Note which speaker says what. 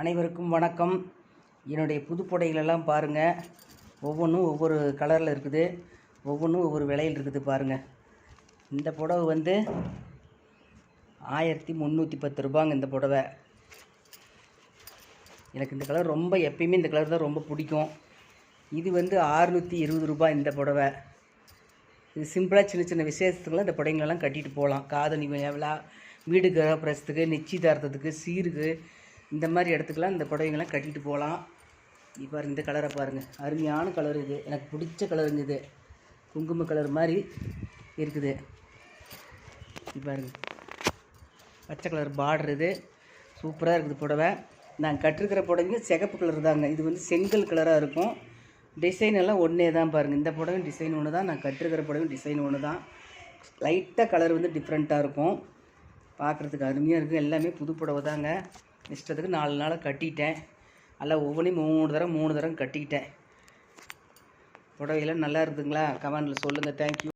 Speaker 1: அனைவருக்கும் வணக்கம். என்னுடைய புது புடவைகளெல்லாம் பாருங்கள். ஒவ்வொன்றும் ஒவ்வொரு கலரில் இருக்குது, ஒவ்வொன்றும் ஒவ்வொரு விலையில் இருக்குது பாருங்கள். இந்த புடவை வந்து 1310 ரூபாங்க. இந்த புடவை எனக்கு இந்த கலர் ரொம்ப, எப்பயுமே இந்த கலர் தான் ரொம்ப பிடிக்கும். இது வந்து 620 ரூபாய் இந்த புடவை. இது சிம்பிளாக சின்ன சின்ன விசேஷத்துக்குலாம் இந்த புடவைங்களெல்லாம் கட்டிட்டு போகலாம். காதணி விழா, வீடு கிரகப்பிரவேசத்துக்கு, நிச்சயதார்த்தத்துக்கு, சீருக்கு, இந்த மாதிரி இடத்துக்கெல்லாம் இந்த புடவைங்கள்லாம் கட்டிட்டு போகலாம். இப்போ இந்த கலரை பாருங்கள், அருமையான கலர். இது எனக்கு பிடிச்ச கலருங்க. இது குங்கும கலர் மாதிரி இருக்குது. இப்போ பாருங்கள், பச்சை கலர் பார்டர். இது சூப்பராக இருக்குது புடவை. நான் கட்டிருக்கிற புடவைங்க சிகப்பு கலர் தாங்க. இது வந்து செங்கல் கலராக இருக்கும். டிசைன் எல்லாம் ஒன்றே தான் பாருங்கள். இந்த புடவை டிசைன் ஒன்று தான், நான் கட்டிருக்கிற புடவை டிசைன் ஒன்று தான். லைட்டாக கலர் வந்து டிஃப்ரெண்ட்டாக இருக்கும், பார்க்குறதுக்கு அருமையாக இருக்குது. எல்லாமே புது புடவை தாங்க. இஷ்டத்துக்கு 4 நாளாக கட்டிட்டேன். எல்லாம் ஒவ்வொன்றையும் 3 தரம் கட்டிக்கிட்டேன். புடவையெல்லாம் நல்லா இருக்குதுங்களா? கமெண்டில் சொல்லுங்கள். தேங்க்யூ.